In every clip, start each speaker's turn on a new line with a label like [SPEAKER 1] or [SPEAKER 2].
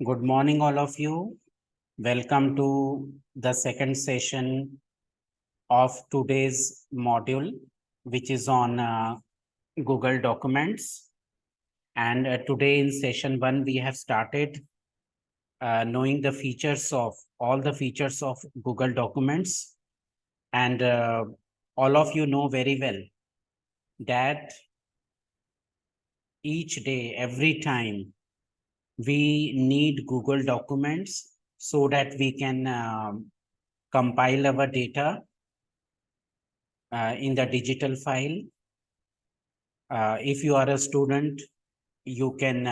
[SPEAKER 1] Good morning, all of you. Welcome to the second session of today's module, which is on Google Documents. And today in session 1, we have started knowing the features of all the features of Google Documents. And all of you know very well that each day, every time, we need Google Documents so that we can compile our data in the digital file. If you are a student, you can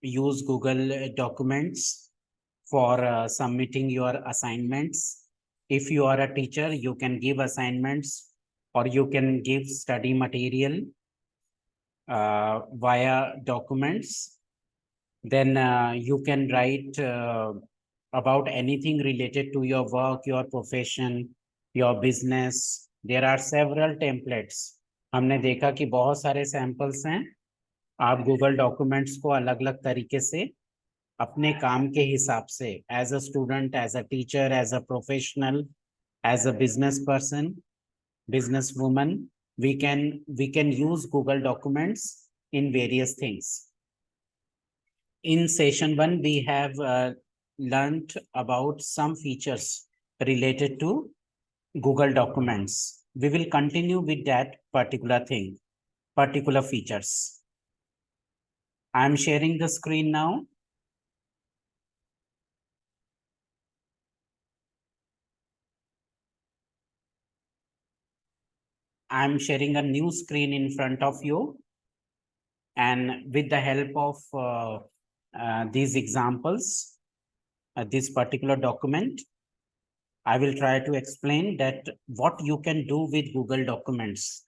[SPEAKER 1] use Google Documents for submitting your assignments. If you are a teacher, you can give assignments or you can give study material via documents. Then you can write about anything related to your work, your profession, your business. There are several templates. हमने देखा कि बहुत सारे samples हैं. आप Google documents को अलग अलग तरीके से अपने काम के हिसाब से as a student, as a teacher, as a professional, as a business person, business woman, we can use Google Documents in various things. In session 1, we have learned about some features related to Google Documents. We will continue with that particular thing, particular features. I am sharing the screen now. I am sharing a new screen in front of you. And with the help of these examples, this particular document, I will try to explain that what you can do with Google Documents.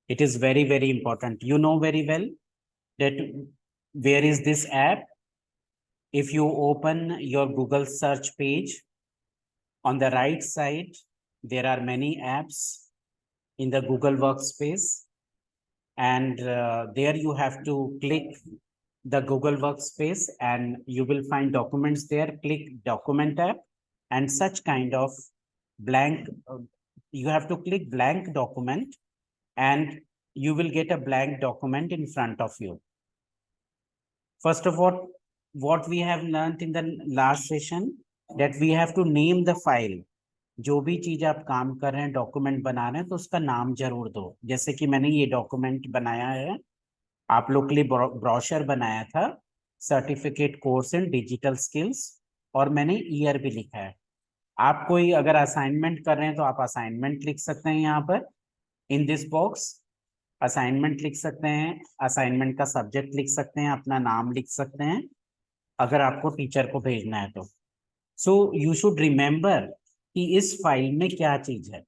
[SPEAKER 1] It is very, very important. You know very well that where is this app? If you open your Google search page, on the right side, there are many apps in the Google Workspace. And there you have to click the Google Workspace and you will find documents there. Click Document app and such kind of blank. You have to click blank document and you will get a blank document in front of you. First of all, what we have learned in the last session, that we have to name the file. जो भी चीज आप काम कर रहे हैं, document बना रहे हैं, तो उसका नाम जरूर दो. जैसे कि मैंने ये डॉक्यूमेंट बनाया है, आप लोग के लिए ब्रोशर बनाया था, certificate course in digital skills, और मैंने ईयर भी लिखा है. आप कोई अगर असाइनमेंट कर रहे हैं तो आप असाइनमेंट लिख सकते हैं. यहाँ पर इन दिस बॉक्स असाइनमेंट लिख सकते हैं, असाइनमेंट का सब्जेक्ट लिख सकते हैं, अपना नाम लिख सकते हैं अगर आपको टीचर को भेजना है तो. सो यू शुड रिमेंबर कि इस फाइल में क्या चीज है,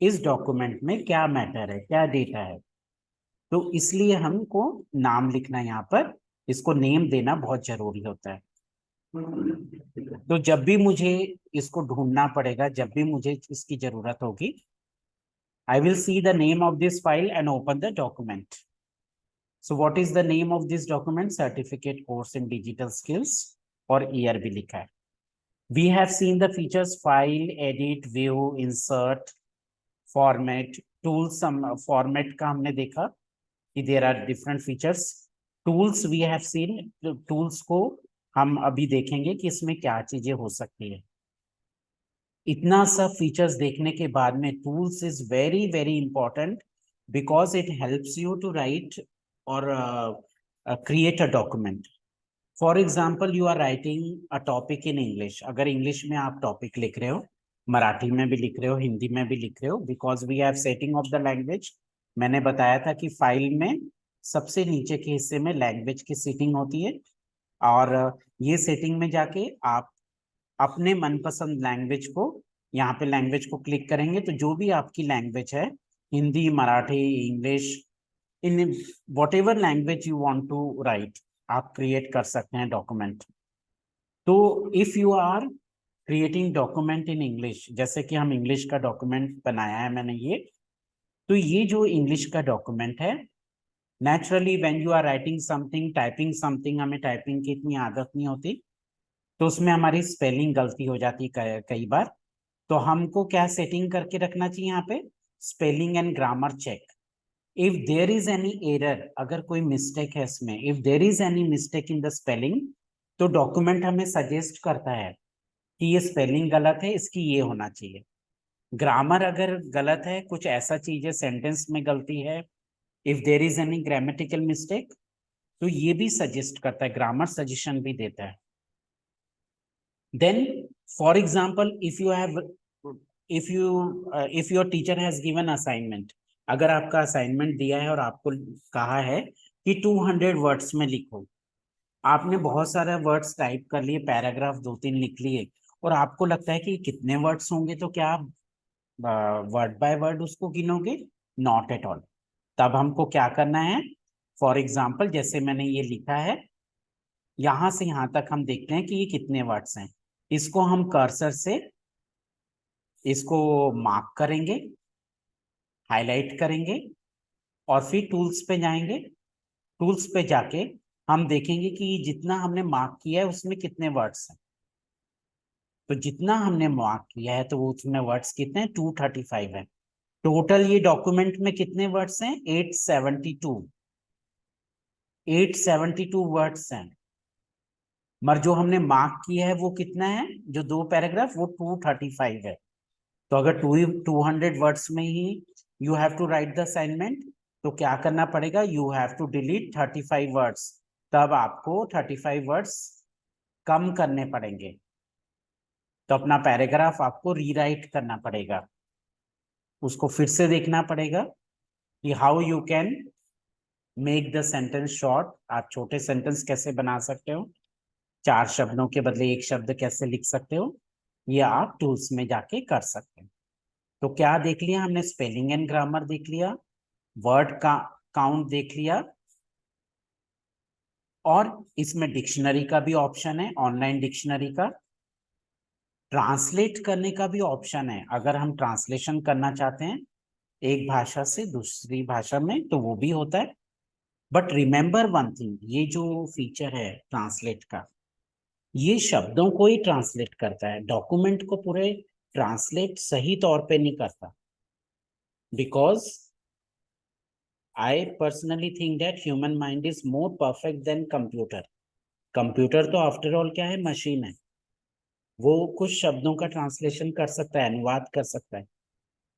[SPEAKER 1] इस डॉक्यूमेंट में क्या मैटर है, क्या डेटा है. तो इसलिए हमको नाम लिखना, यहाँ पर इसको नेम देना बहुत जरूरी होता है. तो जब भी मुझे इसको ढूंढना पड़ेगा, जब भी मुझे इसकी जरूरत होगी, I will see the name of this file and open the document. So what is the name of this document? Certificate course in digital skills, और year भी लिखा है. We have seen the features file, edit, view, insert, format, tools. some format का हमने देखा कि there are different features. Tools we have seen. Tools को हम अभी देखेंगे कि इसमें क्या चीजें हो सकती है. इतना सब फीचर्स देखने के बाद में tools is very very important because it helps you to write और create a document. For example, you are writing a topic in English. अगर इंग्लिश में आप टॉपिक लिख रहे हो, मराठी में भी लिख रहे हो, हिंदी में भी लिख रहे हो, because we have setting of the language. मैंने बताया था कि फाइल में सबसे नीचे के हिस्से में लैंग्वेज की सेटिंग होती है, और ये सेटिंग में जाके आप अपने मनपसंद लैंग्वेज को, यहाँ पे लैंग्वेज को क्लिक करेंगे तो जो भी आपकी लैंग्वेज है, Hindi, Marathi, English, in whatever language you want to write, आप क्रिएट कर सकते हैं डॉक्यूमेंट. तो if you are creating document in English, जैसे कि हम इंग्लिश का डॉक्यूमेंट बनाया है मैंने ये, तो ये जो इंग्लिश का डॉक्यूमेंट है, naturally when you are writing something, typing something, हमें टाइपिंग की इतनी आदत नहीं होती, तो उसमें हमारी स्पेलिंग गलती हो जाती है कई बार। तो हमको क्या सेटिंग करके रखना चाहिए यहाँ पे, spelling and grammar check. If there is any error, अगर कोई मिस्टेक है इसमें, if there is any mistake in the spelling, तो डॉक्यूमेंट हमें सजेस्ट करता है कि ये स्पेलिंग गलत है, इसकी ये होना चाहिए। ग्रामर अगर गलत है, कुछ ऐसा चीज है, सेंटेंस में गलती है, if there is any grammatical mistake, तो ये भी सजेस्ट करता है, ग्रामर सजेशन भी देता है। Then for example, if your teacher has given assignment, अगर आपका असाइनमेंट दिया है और आपको कहा है कि 200 वर्ड्स में लिखो, आपने बहुत सारे वर्ड्स टाइप कर लिए, पैराग्राफ 2-3 लिख लिए, और आपको लगता है कि कितने वर्ड्स होंगे, तो क्या आप वर्ड बाय वर्ड उसको गिनोगे? Not at all. तब हमको क्या करना है, फॉर एग्जाम्पल जैसे मैंने ये लिखा है, यहां से यहां तक हम देखते हैं कि ये कितने वर्ड्स हैं। इसको हम कर्सर से इसको मार्क करेंगे, हाईलाइट करेंगे, और फिर टूल्स पे जाएंगे। टूल्स पे जाके हम देखेंगे कि जितना हमने मार्क किया है उसमें कितने वर्ड्स हैं। तो जितना हमने मार्क किया है तो वो उसमें वर्ड्स कितने हैं, 235 है। टोटल ये डॉक्यूमेंट में कितने वर्ड्स हैं, 872। 872 वर्ड्स हैं। मगर जो हमने मार्क किया है वो कितना है, जो 2 पैराग्राफ, वो 235 है। तो अगर 200 वर्ड्स में ही you have to write the assignment, तो क्या करना पड़ेगा, you have to delete 35 words. तब आपको 35 वर्ड्स कम करने पड़ेंगे। तो अपना पैराग्राफ आपको रीराइट करना पड़ेगा, उसको फिर से देखना पड़ेगा कि how you can make the sentence short. आप छोटे सेंटेंस कैसे बना सकते हो, 4 शब्दों के बदले 1 शब्द कैसे लिख सकते हो, ये आप टूल्स में जाके कर सकते हैं। तो क्या देख लिया हमने, स्पेलिंग एंड ग्रामर देख लिया, वर्ड का काउंट देख लिया, और इसमें डिक्शनरी का भी ऑप्शन है, ऑनलाइन डिक्शनरी का। ट्रांसलेट करने का भी ऑप्शन है, अगर हम ट्रांसलेशन करना चाहते हैं एक भाषा से दूसरी भाषा में, तो वो भी होता है। बट रिमेंबर वन थिंग, ये जो फीचर है ट्रांसलेट का, ये शब्दों को ही ट्रांसलेट करता है, डॉक्यूमेंट को पूरे ट्रांसलेट सही तौर पे नहीं करता। Because I personally think that human mind is more perfect than computer. Computer तो आफ्टर ऑल क्या है, मशीन है। वो कुछ शब्दों का ट्रांसलेशन कर सकता है, अनुवाद कर सकता है,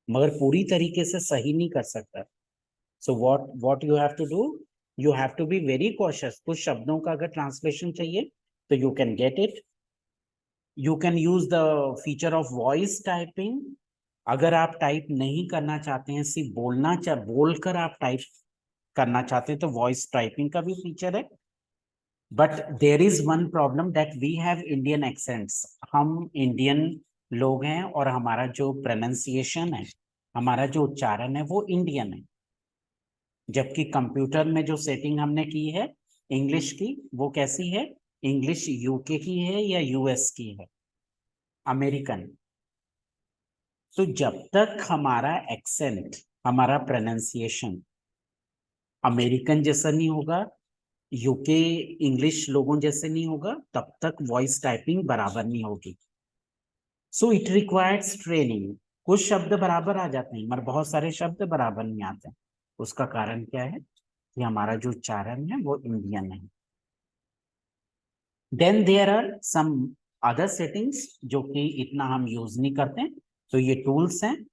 [SPEAKER 1] मगर पूरी तरीके से सही नहीं कर सकता। So what you have to do, you have to be very cautious. कुछ शब्दों का अगर ट्रांसलेशन चाहिए तो you can get it. You can use the feature of voice typing. अगर आप टाइप नहीं करना चाहते हैं, सिर्फ बोलकर आप टाइप करना चाहते हैं, तो वॉइस टाइपिंग का भी फीचर है। But there is one problem that we have Indian accents. हम इंडियन लोग हैं और हमारा जो प्रोनाउंसिएशन है, हमारा जो उच्चारण है, वो इंडियन है। जबकि कंप्यूटर में जो सेटिंग हमने की है इंग्लिश की, वो कैसी है, इंग्लिश यूके की है या यूएस की है, अमेरिकन। तो जब तक हमारा एक्सेंट, हमारा प्रोनाउंसिएशन अमेरिकन जैसा नहीं होगा, यूके इंग्लिश लोगों जैसे नहीं होगा, तब तक वॉइस टाइपिंग बराबर नहीं होगी। So it requires training. कुछ शब्द बराबर आ जाते हैं मगर बहुत सारे शब्द बराबर नहीं आते। उसका कारण क्या है कि हमारा जो उच्चारण है वो इंडियन है। Then there are some other settings जो कि इतना हम यूज नहीं करते, तो ये टूल्स हैं।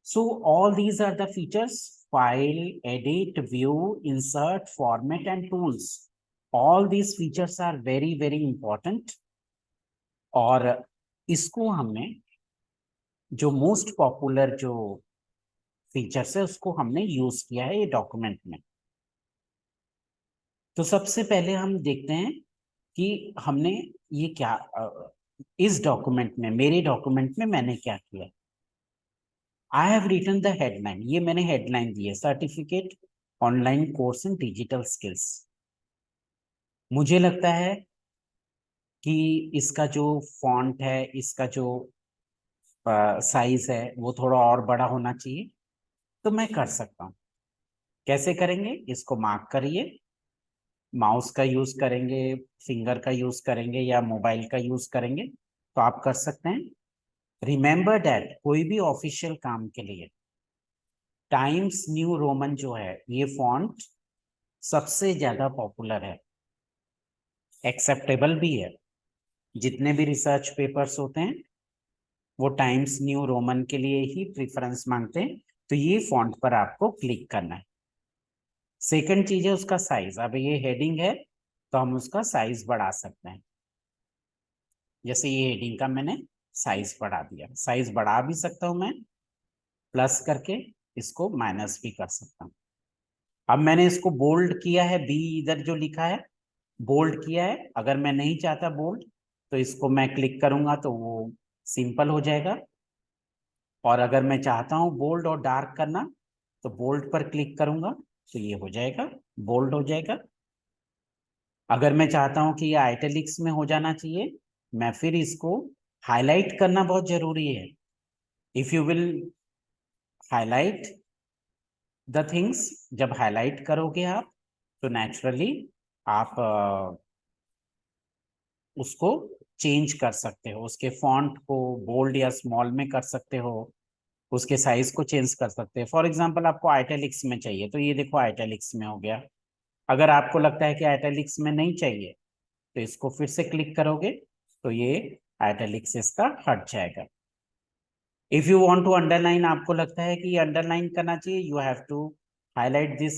[SPEAKER 1] So all these are the features, file, edit, view, insert, format and tools. All these features are very very important. और इसको हमने, जो मोस्ट पॉपुलर जो फीचर्स है, उसको हमने यूज किया है ये डॉक्यूमेंट में। तो सबसे पहले हम देखते हैं कि हमने ये क्या इस डॉक्यूमेंट में, मेरे डॉक्यूमेंट में मैंने क्या किया। I have written the headline, ये मैंने हेडलाइन दी है, certificate online course in digital skills. मुझे लगता है कि इसका जो फॉन्ट है, इसका जो साइज है, वो थोड़ा और बड़ा होना चाहिए। तो मैं कर सकता हूँ। कैसे करेंगे, इसको मार्क करिए, माउस का यूज करेंगे, फिंगर का यूज करेंगे या मोबाइल का यूज करेंगे तो आप कर सकते हैं। रिमेंबर दैट कोई भी ऑफिशियल काम के लिए टाइम्स न्यू रोमन जो है ये फॉन्ट सबसे ज्यादा पॉपुलर है, एक्सेप्टेबल भी है। जितने भी रिसर्च पेपर्स होते हैं वो टाइम्स न्यू रोमन के लिए ही प्रेफरेंस मांगते हैं, तो ये फॉन्ट पर आपको क्लिक करना है। सेकंड चीज है उसका साइज। अब ये हेडिंग है तो हम उसका साइज बढ़ा सकते हैं। जैसे ये हेडिंग का मैंने साइज बढ़ा दिया, साइज बढ़ा भी सकता हूं मैं, प्लस करके इसको माइनस भी कर सकता हूँ। अब मैंने इसको बोल्ड किया है, बी इधर जो लिखा है बोल्ड किया है। अगर मैं नहीं चाहता बोल्ड तो इसको मैं क्लिक करूंगा तो वो सिंपल हो जाएगा। और अगर मैं चाहता हूँ बोल्ड और डार्क करना तो बोल्ड पर क्लिक करूंगा तो ये हो जाएगा, बोल्ड हो जाएगा। अगर मैं चाहता हूं कि ये आइटैलिक्स में हो जाना चाहिए, मैं फिर इसको हाईलाइट करना बहुत जरूरी है। If you will highlight the things, जब हाईलाइट करोगे आप तो नेचुरली आप उसको चेंज कर सकते हो, उसके फॉन्ट को बोल्ड या स्मॉल में कर सकते हो, उसके साइज को चेंज कर सकते हैं। फॉर एग्जांपल आपको आइटैलिक्स में चाहिए तो ये देखो आइटैलिक्स में हो गया। अगर आपको लगता है कि आइटैलिक्स में नहीं चाहिए तो इसको फिर से क्लिक करोगे तो ये आइटैलिक्स इसका हट जाएगा। If you want to underline, आपको लगता है कि ये अंडरलाइन करना चाहिए, you have to highlight this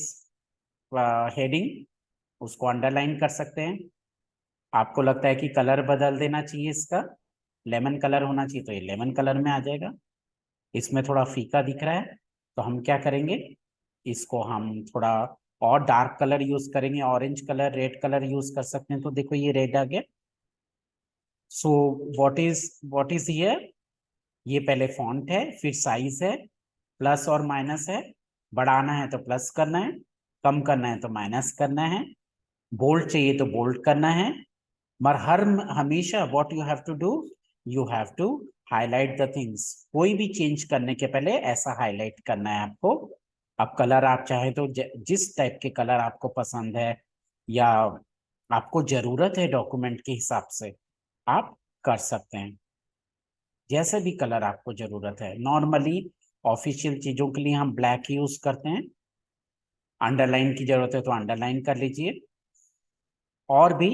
[SPEAKER 1] heading, उसको अंडरलाइन कर सकते हैं। आपको लगता है कि कलर बदल देना चाहिए, इसका लेमन कलर होना चाहिए तो ये लेमन कलर में आ जाएगा। इसमें थोड़ा फीका दिख रहा है तो हम क्या करेंगे, इसको हम थोड़ा और डार्क कलर यूज करेंगे, orange colour, red colour use कर सकते हैं। तो देखो ये रेड आ गया। सो व्हाट इज हियर, ये पहले फॉन्ट है, फिर साइज है, प्लस और माइनस है। बढ़ाना है तो प्लस करना है, कम करना है तो माइनस करना है, बोल्ड चाहिए तो बोल्ड करना है। मगर हमेशा what you have to do, you have to highlight the things. कोई भी चेंज करने के पहले ऐसा हाईलाइट करना है आपको। अब कलर आप चाहे तो जिस टाइप के कलर आपको पसंद है या आपको जरूरत है डॉक्यूमेंट के हिसाब से आप कर सकते हैं, जैसे भी कलर आपको जरूरत है। नॉर्मली ऑफिशियल चीजों के लिए हम ब्लैक यूज करते हैं। अंडरलाइन की जरूरत है तो अंडरलाइन कर लीजिए। और भी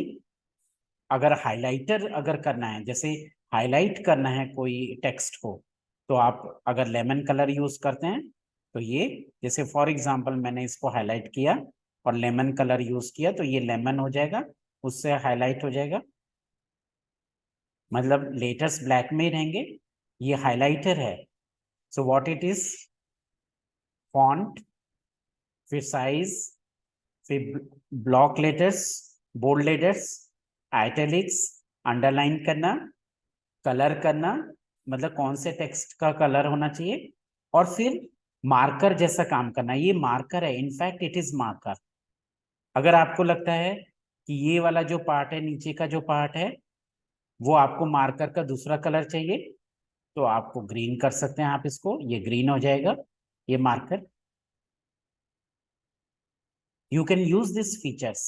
[SPEAKER 1] अगर हाइलाइटर अगर करना है, जैसे हाईलाइट करना है कोई टेक्स्ट को, तो आप अगर लेमन कलर यूज करते हैं तो ये, जैसे फॉर एग्जांपल मैंने इसको हाईलाइट किया और लेमन कलर यूज किया तो ये लेमन हो जाएगा, उससे हाईलाइट हो जाएगा। मतलब लेटर्स ब्लैक में ही रहेंगे, ये हाइलाइटर है। So what it is, font, फिर साइज, फिर block letters, bold letters, italics, underline करना, कलर करना, मतलब कौन से टेक्स्ट का कलर होना चाहिए, और फिर मार्कर जैसा काम करना। ये मार्कर है, इनफैक्ट इट इज मार्कर। अगर आपको लगता है कि ये वाला जो पार्ट है, नीचे का जो पार्ट है, वो आपको मार्कर का दूसरा कलर चाहिए तो आपको ग्रीन कर सकते हैं आप इसको, ये ग्रीन हो जाएगा ये marker. You can use this features,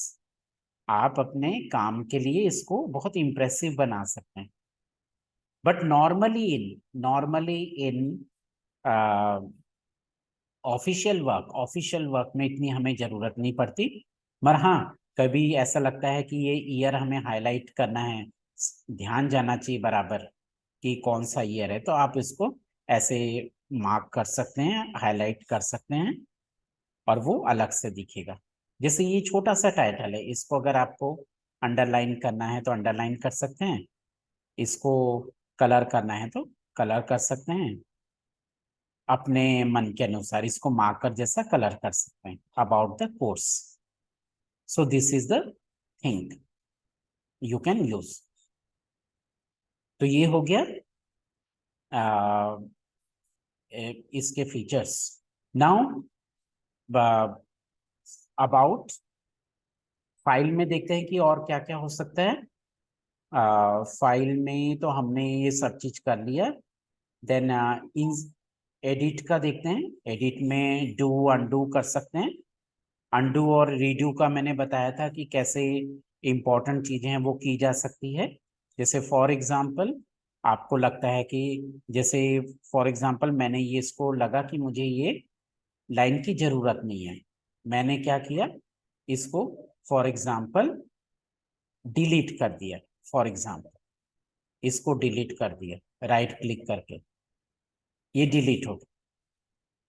[SPEAKER 1] आप अपने काम के लिए इसको बहुत इंप्रेसिव बना सकते हैं। But normally in official work में इतनी हमें जरूरत नहीं पड़ती। मगर हाँ, कभी ऐसा लगता है कि ये ईयर हमें हाईलाइट करना है, ध्यान जाना चाहिए बराबर कि कौन सा ईयर है, तो आप इसको ऐसे मार्क कर सकते हैं, हाईलाइट कर सकते हैं और वो अलग से दिखेगा। जैसे ये छोटा सा टाइटल है, इसको अगर आपको अंडरलाइन करना है तो अंडरलाइन कर सकते हैं, इसको कलर करना है तो कलर कर सकते हैं, अपने मन के अनुसार इसको मार्कर जैसा कलर कर सकते हैं। About the course, so this is the thing you can use. तो ये हो गया इसके फीचर्स। नाउ अबाउट फाइल में देखते हैं कि और क्या क्या हो सकता है। फाइल में तो हमने ये सब चीज कर लिया। देन इन एडिट का देखते हैं, एडिट में डू अनडू कर सकते हैं। अनडू और रीडू का मैंने बताया था कि कैसे इंपॉर्टेंट चीजें हैं वो की जा सकती है। जैसे फॉर एग्जांपल आपको लगता है कि जैसे फॉर एग्जांपल मैंने ये इसको लगा कि मुझे ये लाइन की जरूरत नहीं है, मैंने क्या किया, इसको फॉर एग्जांपल डिलीट कर दिया। फॉर एग्जांपल इसको डिलीट कर दिया राइट क्लिक करके, ये डिलीट हो गया।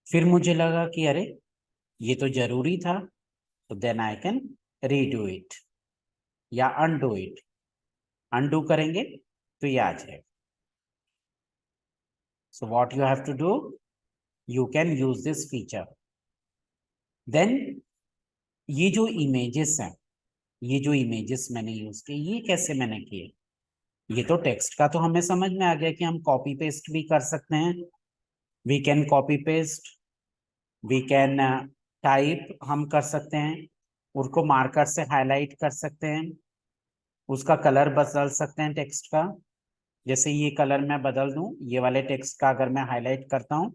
[SPEAKER 1] फिर मुझे लगा कि अरे ये तो जरूरी था, तो then I can redo it या अनडू इट। अनडू करेंगे तो ये आ जाएगा। So what you have to do, you can use this feature. Then ये जो इमेजेस हैं, ये जो इमेजेस मैंने यूज किए, ये कैसे मैंने किए, ये तो टेक्स्ट का तो हमें समझ में आ गया कि हम कॉपी पेस्ट भी कर सकते हैं। We can copy paste, we can type, हम कर सकते हैं, उसको मार्कर से हाईलाइट कर सकते हैं, उसका कलर बदल सकते हैं टेक्स्ट का। जैसे ये कलर मैं बदल दूं, ये वाले टेक्स्ट का अगर मैं हाईलाइट करता हूं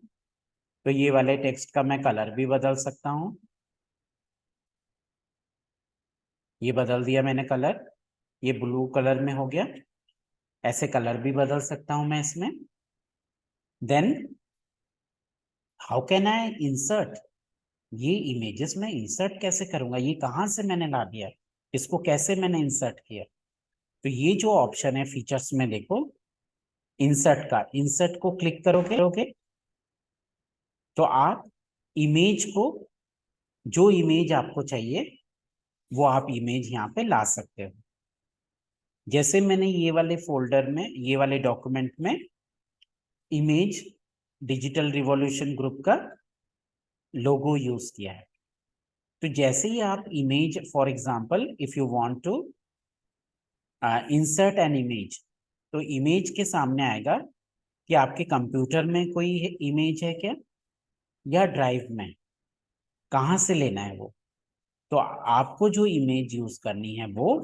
[SPEAKER 1] तो ये वाले टेक्स्ट का मैं कलर भी बदल सकता हूं। ये बदल दिया मैंने कलर, ये ब्लू कलर में हो गया। ऐसे कलर भी बदल सकता हूं मैं इसमें। Then how can I insert, ये इमेजेस में इंसर्ट कैसे करूंगा, ये कहाँ से मैंने ला दिया, इसको कैसे मैंने इंसर्ट किया। तो ये जो ऑप्शन है फीचर्स में देखो, इंसर्ट का, इंसर्ट को क्लिक करोगे तो आप इमेज को, जो इमेज आपको चाहिए वो आप इमेज यहाँ पे ला सकते हो। जैसे मैंने ये वाले फोल्डर में, ये वाले डॉक्यूमेंट में इमेज डिजिटल रिवॉल्यूशन ग्रुप का लोगो यूज किया है। तो जैसे ही आप image, for example if you want to insert an image, तो इमेज के सामने आएगा कि आपके कंप्यूटर में कोई इमेज है क्या, या ड्राइव में, कहाँ से लेना है वो। तो आपको जो इमेज यूज करनी है वो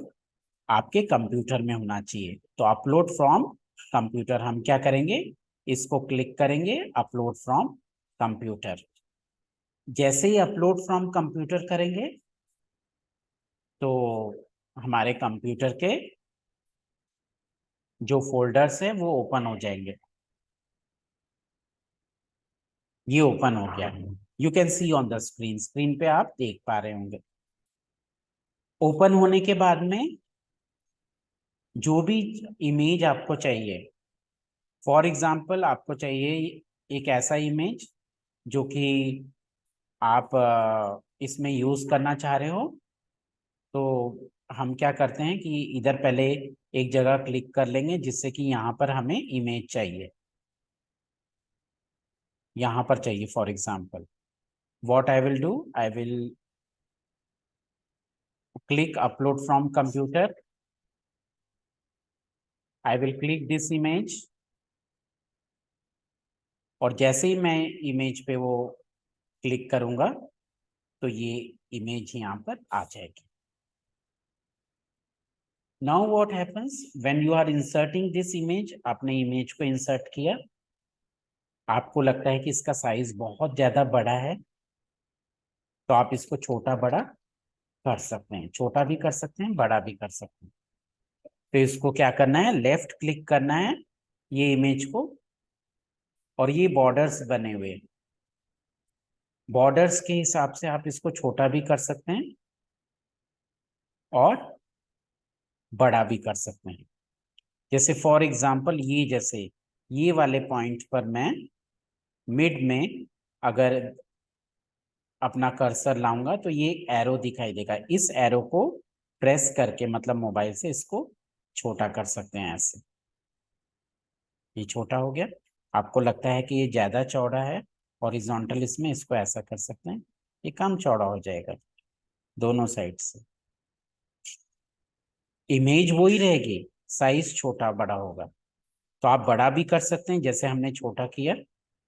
[SPEAKER 1] आपके कंप्यूटर में होना चाहिए। तो अपलोड फ्रॉम कंप्यूटर, हम क्या करेंगे, इसको क्लिक करेंगे अपलोड फ्रॉम कंप्यूटर। जैसे ही अपलोड फ्रॉम कंप्यूटर करेंगे तो हमारे कंप्यूटर के जो फोल्डर्स है वो ओपन हो जाएंगे। ये ओपन हो गया, you can see on the screen, screen पे आप देख पा रहे होंगे। ओपन होने के बाद में जो भी इमेज आपको चाहिए, फॉर एग्जांपल आपको चाहिए एक ऐसा इमेज जो कि आप इसमें यूज करना चाह रहे हो, तो हम क्या करते हैं कि इधर पहले एक जगह क्लिक कर लेंगे जिससे कि यहाँ पर हमें इमेज चाहिए, यहाँ पर चाहिए। For example what I will do, I will click upload from computer, I will click this image, और जैसे ही मैं इमेज पे वो क्लिक करूंगा तो ये इमेज यहाँ पर आ जाएगी। Now what happens when you are inserting this image, आपने इमेज को इंसर्ट किया, आपको लगता है कि इसका साइज बहुत ज्यादा बड़ा है, तो आप इसको छोटा बड़ा कर सकते हैं, छोटा भी कर सकते हैं, बड़ा भी कर सकते हैं। तो इसको क्या करना है, लेफ्ट क्लिक करना है ये इमेज को, और ये बॉर्डर्स बने हुए, बॉर्डर्स के हिसाब से आप इसको छोटा भी कर सकते हैं और बड़ा भी कर सकते हैं। जैसे फॉर एग्जांपल ये, जैसे ये वाले पॉइंट पर मैं मिड में अगर अपना कर्सर लाऊंगा तो ये एरो दिखाई देगा, इस एरो को प्रेस करके मतलब मोबाइल से इसको छोटा कर सकते हैं ऐसे। ये छोटा हो गया, आपको लगता है कि ये ज्यादा चौड़ा है हॉरिजॉन्टल, इसमें इसको ऐसा कर सकते हैं, ये कम चौड़ा हो जाएगा दोनों साइड से। इमेज वही रहेगी, साइज छोटा बड़ा होगा। तो आप बड़ा भी कर सकते हैं जैसे हमने छोटा किया,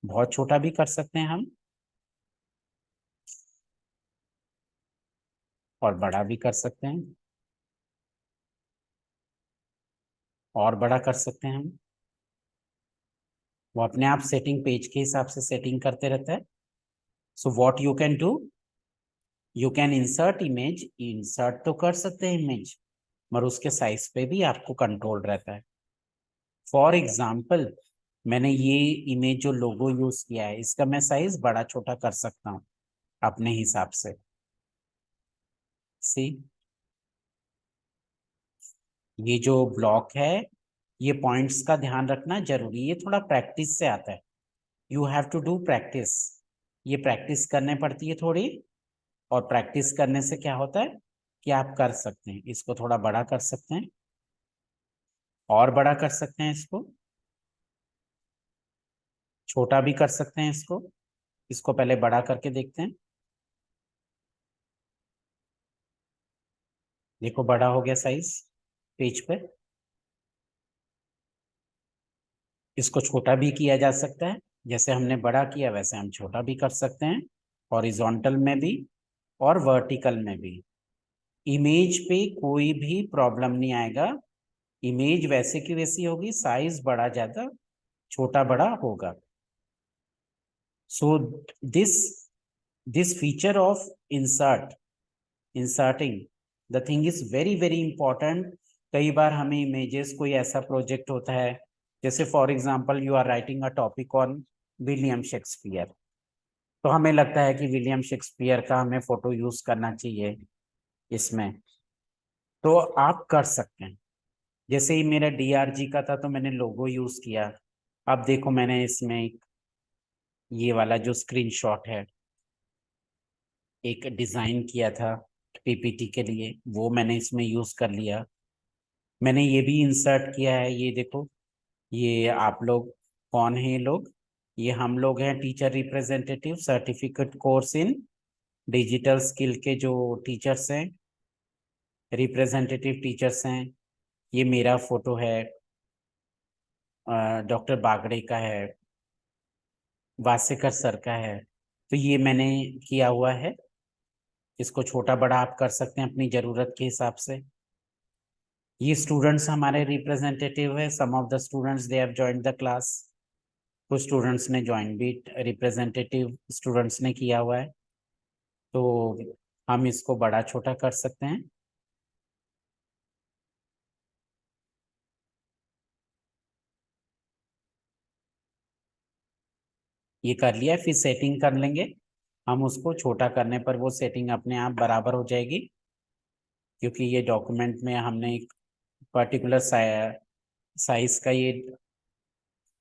[SPEAKER 1] बहुत छोटा भी कर सकते हैं हम, और बड़ा भी कर सकते हैं, और बड़ा कर सकते हैं हम। वो अपने आप सेटिंग, पेज के हिसाब से सेटिंग करते रहता है। So what you can do, you can insert image, insert तो कर सकते हैं इमेज, मगर उसके साइज पे भी आपको कंट्रोल रहता है। फॉर एग्जाम्पल, मैंने ये इमेज जो लोगो यूज किया है, इसका मैं साइज बड़ा छोटा कर सकता हूँ अपने हिसाब से। सी, ये जो ब्लॉक है, ये पॉइंट्स का ध्यान रखना जरूरी है, ये थोड़ा प्रैक्टिस से आता है। You have to do practice, ये प्रैक्टिस करने पड़ती है थोड़ी, और प्रैक्टिस करने से क्या होता है कि आप कर सकते हैं। इसको थोड़ा बड़ा कर सकते हैं, और बड़ा कर सकते हैं, इसको छोटा भी कर सकते हैं। इसको पहले बड़ा करके देखते हैं। देखो बड़ा हो गया साइज पेज पे। इसको छोटा भी किया जा सकता है, जैसे हमने बड़ा किया वैसे हम छोटा भी कर सकते हैं, हॉरिजॉन्टल में भी और वर्टिकल में भी। इमेज पे कोई भी प्रॉब्लम नहीं आएगा, इमेज वैसे की वैसी होगी, साइज बड़ा ज्यादा छोटा बड़ा होगा। So this this feature of insert inserting the thing is very very important. कई बार हमें इमेजेस, कोई ऐसा प्रोजेक्ट होता है, जैसे for example you are writing a topic on William Shakespeare, तो हमें लगता है कि विलियम शेक्सपियर का हमें फोटो यूज करना चाहिए इसमें, तो आप कर सकते हैं। जैसे ही मेरा डीआरजी का था तो मैंने लोगो यूज किया। अब देखो मैंने इसमें ये वाला जो स्क्रीनशॉट है, एक डिजाइन किया था पीपीटी के लिए, वो मैंने इसमें यूज कर लिया। मैंने ये भी इंसर्ट किया है, ये देखो। ये आप लोग कौन है? ये लोग, ये हम लोग हैं, teacher representative certificate course in digital skill के जो टीचर्स हैं, रिप्रेजेंटेटिव टीचर्स हैं। ये मेरा फोटो है, डॉक्टर बागड़े का है, वासेकर सर का है। तो ये मैंने किया हुआ है। इसको छोटा बड़ा आप कर सकते हैं अपनी जरूरत के हिसाब से। ये स्टूडेंट्स हमारे रिप्रेजेंटेटिव है, some of the students they have joined the class. कुछ स्टूडेंट्स ने ज्वाइन भी, रिप्रेजेंटेटिव स्टूडेंट्स ने किया हुआ है, तो हम इसको बड़ा छोटा कर सकते हैं। ये कर लिया, फिर सेटिंग कर लेंगे हम उसको। छोटा करने पर वो सेटिंग अपने आप बराबर हो जाएगी, क्योंकि ये डॉक्यूमेंट में हमने एक पर्टिकुलर साइज का ये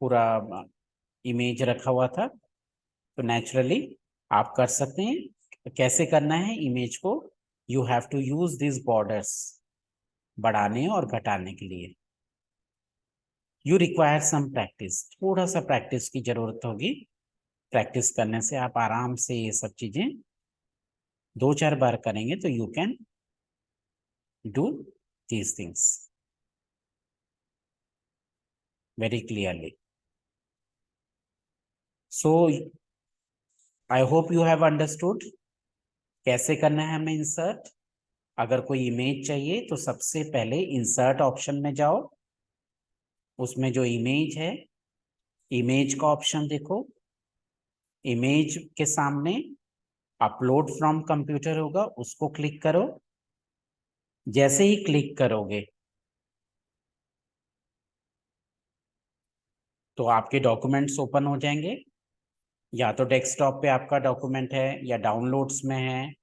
[SPEAKER 1] पूरा इमेज रखा हुआ था, तो नेचुरली आप कर सकते हैं। कैसे करना है इमेज को? You have to use this borders बढ़ाने और घटाने के लिए। यू रिक्वायर सम प्रैक्टिस, थोड़ा सा प्रैक्टिस की जरूरत होगी। प्रैक्टिस करने से आप आराम से ये सब चीजें 2-4 बार करेंगे तो you can do these things very clearly. So I hope you have understood कैसे करना है हमें इंसर्ट। अगर कोई इमेज चाहिए तो सबसे पहले इंसर्ट ऑप्शन में जाओ, उसमें जो इमेज है, इमेज का ऑप्शन देखो। इमेज के सामने अपलोड फ्रॉम कंप्यूटर होगा, उसको क्लिक करो। जैसे ही क्लिक करोगे तो आपके डॉक्यूमेंट्स ओपन हो जाएंगे। या तो डेस्कटॉप पे आपका डॉक्यूमेंट है, या डाउनलोड्स में है,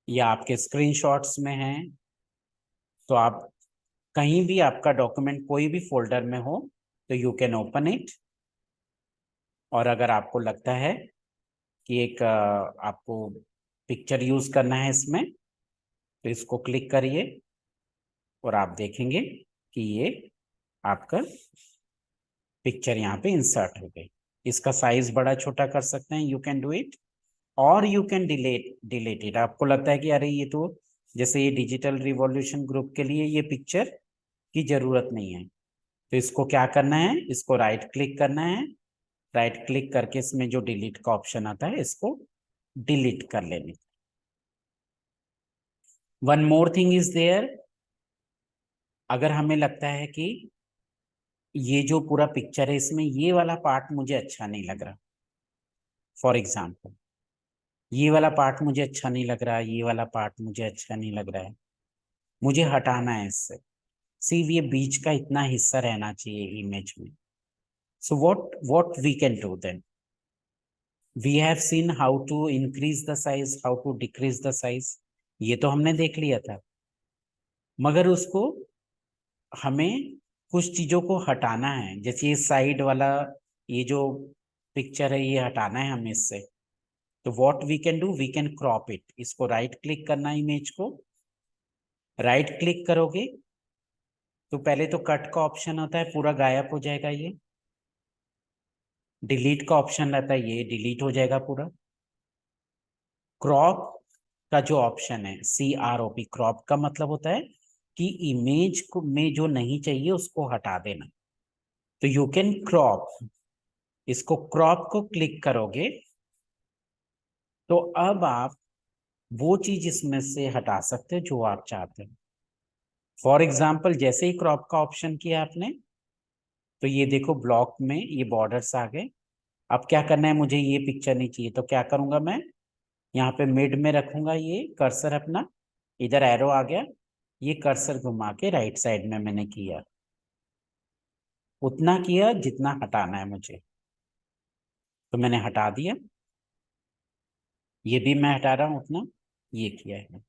[SPEAKER 1] या आपके स्क्रीनशॉट्स में है। तो आप कहीं भी आपका डॉक्यूमेंट कोई भी फोल्डर में हो तो यू कैन ओपन इट। और अगर आपको लगता है कि एक आपको पिक्चर यूज करना है इसमें, तो इसको क्लिक करिए और आप देखेंगे कि ये आपका पिक्चर यहाँ पे इंसर्ट हो गई। इसका साइज बड़ा छोटा कर सकते हैं, यू कैन डू इट। और यू कैन डिलीट इट। आपको लगता है कि अरे ये तो, जैसे ये डिजिटल रिवॉल्यूशन ग्रुप के लिए ये पिक्चर की जरूरत नहीं है, तो इसको क्या करना है, इसको राइट क्लिक करना है। राइट क्लिक करके इसमें जो डिलीट का ऑप्शन आता है, इसको डिलीट कर लेने। One more thing is there. अगर हमें लगता है कि ये जो पूरा पिक्चर है इसमें ये वाला पार्ट मुझे अच्छा नहीं लग रहा, फॉर एग्जाम्पल, ये वाला पार्ट मुझे अच्छा नहीं लग रहा है, ये वाला पार्ट मुझे अच्छा नहीं लग रहा है, मुझे हटाना है इससे। सिर्फ ये बीच का इतना हिस्सा रहना चाहिए इमेज में। So what we can do then, we have seen how to increase the size, how to decrease the size, ये तो हमने देख लिया था। मगर उसको हमें कुछ चीजों को हटाना है, जैसे ये साइड वाला, ये जो पिक्चर है ये हटाना है हमें इससे। तो what we can do, we can crop it. इसको राइट क्लिक करना है, इमेज को राइट क्लिक करोगे तो पहले तो कट का ऑप्शन होता है, पूरा गायब हो जाएगा ये। डिलीट का ऑप्शन रहता है, ये डिलीट हो जाएगा पूरा। क्रॉप का जो ऑप्शन है, CROP, क्रॉप का मतलब होता है कि इमेज को में जो नहीं चाहिए उसको हटा देना। तो यू कैन क्रॉप, इसको क्रॉप को क्लिक करोगे तो अब आप वो चीज इसमें से हटा सकते हो जो आप चाहते हो। फॉर एग्जाम्पल, जैसे ही क्रॉप का ऑप्शन किया आपने, तो ये देखो ब्लॉक में ये बॉर्डर्स आ गए। अब क्या करना है, मुझे ये पिक्चर नहीं चाहिए, तो क्या करूंगा मैं, यहाँ पे मिड में रखूंगा ये कर्सर अपना, इधर एरो आ गया, ये कर्सर घुमा के राइट साइड में मैंने किया, उतना किया जितना हटाना है मुझे, तो मैंने हटा दिया। ये भी मैं हटा रहा हूँ उतना, ये किया है।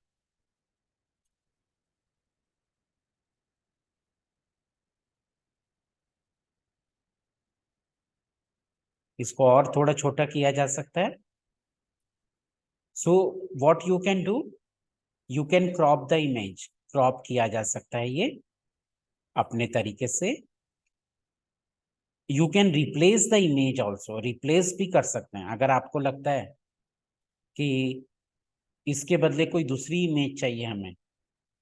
[SPEAKER 1] इसको और थोड़ा छोटा किया जा सकता है। So what you can do, you can crop the image, crop किया जा सकता है ये अपने तरीके से। You can replace the image also, replace भी कर सकते हैं अगर आपको लगता है कि इसके बदले कोई दूसरी इमेज चाहिए हमें,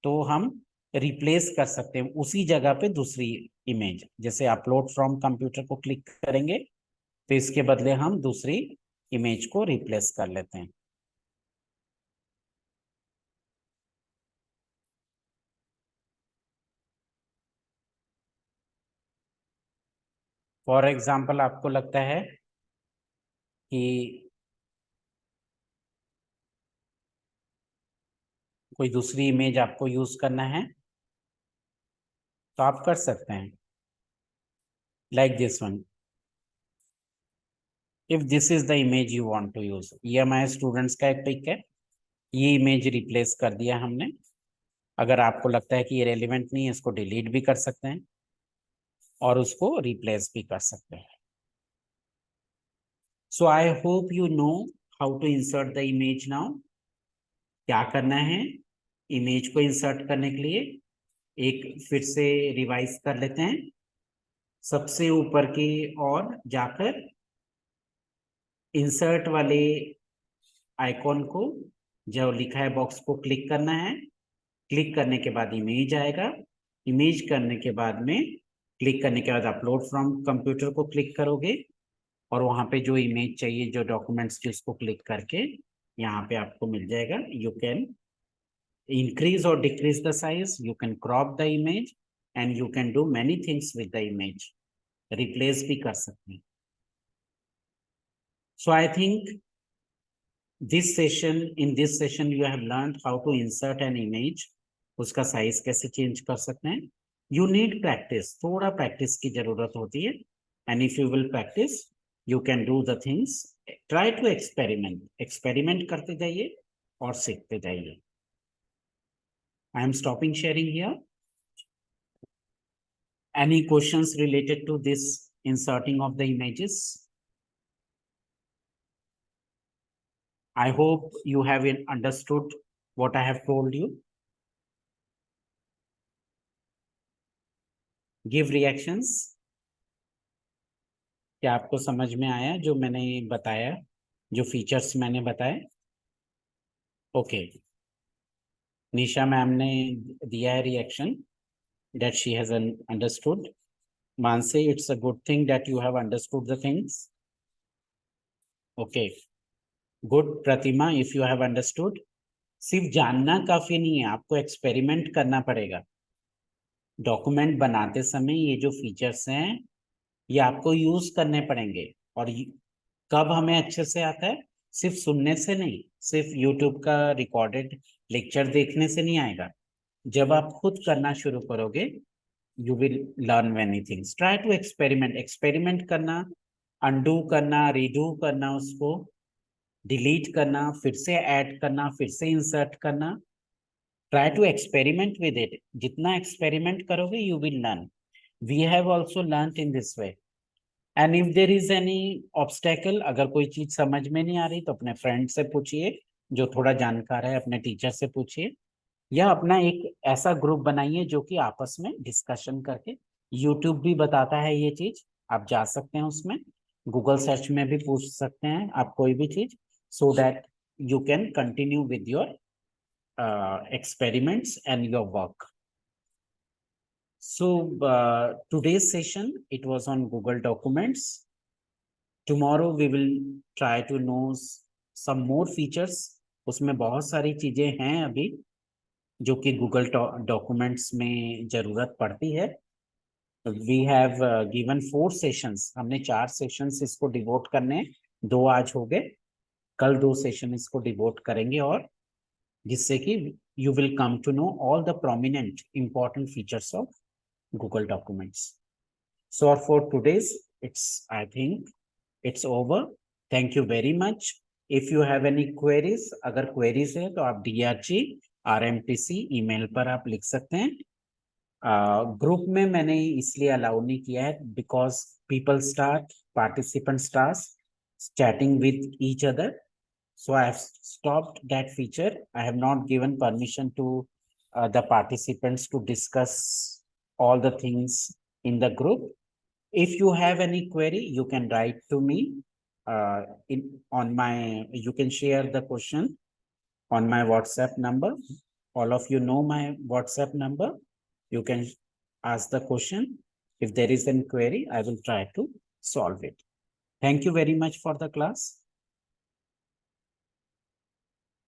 [SPEAKER 1] तो हम रिप्लेस कर सकते हैं उसी जगह पे दूसरी इमेज। जैसे अपलोड फ्रॉम कंप्यूटर को क्लिक करेंगे तो इसके बदले हम दूसरी इमेज को रिप्लेस कर लेते हैं। फॉर एग्जाम्पल, आपको लगता है कि कोई दूसरी इमेज आपको यूज करना है तो आप कर सकते हैं, like this one. If this is the image you want to use, ये हमारे स्टूडेंट्स का एक पिक है, ये इमेज रिप्लेस कर दिया हमने। अगर आपको लगता है कि ये रेलिवेंट नहीं है, इसको डिलीट भी कर सकते हैं और उसको रिप्लेस भी कर सकते हैं। So I hope you know how to insert the image now. क्या करना है, इमेज को इंसर्ट करने के लिए एक फिर से रिवाइज कर लेते हैं। सबसे ऊपर की ओर जाकर इंसर्ट वाले आइकॉन को, जो लिखा है बॉक्स को क्लिक करना है। क्लिक करने के बाद इमेज आएगा, इमेज करने के बाद में, क्लिक करने के बाद अपलोड फ्रॉम कंप्यूटर को क्लिक करोगे और वहां पे जो इमेज चाहिए, जो डॉक्यूमेंट्स की, उसको क्लिक करके यहाँ पे आपको मिल जाएगा। You can increase or decrease the size, you can crop the image, and you can do many things with the image, replace भी कर सकते हैं। So I think in this session you have learned how to insert an image, उसका size कैसे change कर सकते हैं। You need practice, थोड़ा प्रैक्टिस की जरूरत होती है, and if you will practice you can do the things। Try to experiment करते जाइए और सीखते जाइए। I am stopping sharing here. Any questions related to this inserting of the images? I hope you have understood what I have told you. Give reactions. क्या आपको समझ में आया जो मैंने बताया, जो फीचर्स मैंने बताए? ओके, निशा मैम ने दिया है reaction that she has understood. Mansi, it's a good thing that you have understood the things. Okay, good. Pratima, if you have understood, सिर्फ जानना काफी नहीं है, आपको एक्सपेरिमेंट करना पड़ेगा। डॉक्यूमेंट बनाते समय ये जो फीचर्स हैं ये आपको यूज करने पड़ेंगे। और कब हमें अच्छे से आता है, सिर्फ सुनने से नहीं, सिर्फ यूट्यूब का रिकॉर्डेड लेक्चर देखने से नहीं आएगा। जब आप खुद करना शुरू करोगे, you will learn many things. Try to experiment, experiment करना, अनडू करना, रीडू करना, उसको डिलीट करना, फिर से ऐड करना, फिर से इंसर्ट करना। Try to experiment with it. जितना एक्सपेरिमेंट करोगे you will learn. We have also learn in this way. And if there is any obstacle, अगर कोई चीज समझ में नहीं आ रही तो अपने फ्रेंड से पूछिए जो थोड़ा जानकार है, अपने टीचर से पूछिए, या अपना एक ऐसा ग्रुप बनाइए जो कि आपस में डिस्कशन करके। यूट्यूब भी बताता है ये चीज, आप जा सकते हैं उसमें, गूगल सर्च में भी पूछ सकते हैं आप कोई भी चीज, so that you can continue with your experiments and your work. So today's session, it was on Google Documents. Tomorrow we will try to know some more features. उसमें बहुत सारी चीजें हैं अभी जो कि गूगल डॉक्यूमेंट्स में जरूरत पड़ती है। वी हैव गिवन 4 सेशंस, हमने 4 सेशंस इसको डिवोट करने, 2 आज हो गए, कल 2 सेशन इसको डिवोट करेंगे, और जिससे कि you will come to know all the prominent important features of Google Documents. So for today's, I think it's over. Thank you very much. If you have any queries, अगर queries है तो आप DRG RMTC email पर आप लिख सकते हैं। Group में मैंने इसलिए अलाउ नहीं किया है because people start, participants start chatting with each other. So I have stopped that feature. I have not given permission to the participants to discuss all the things in the group. If you have any query, you can write to me you can share the question on my WhatsApp number. All of you know my WhatsApp number. You can ask the question. If there is any query, I will try to solve it. Thank you very much for the class.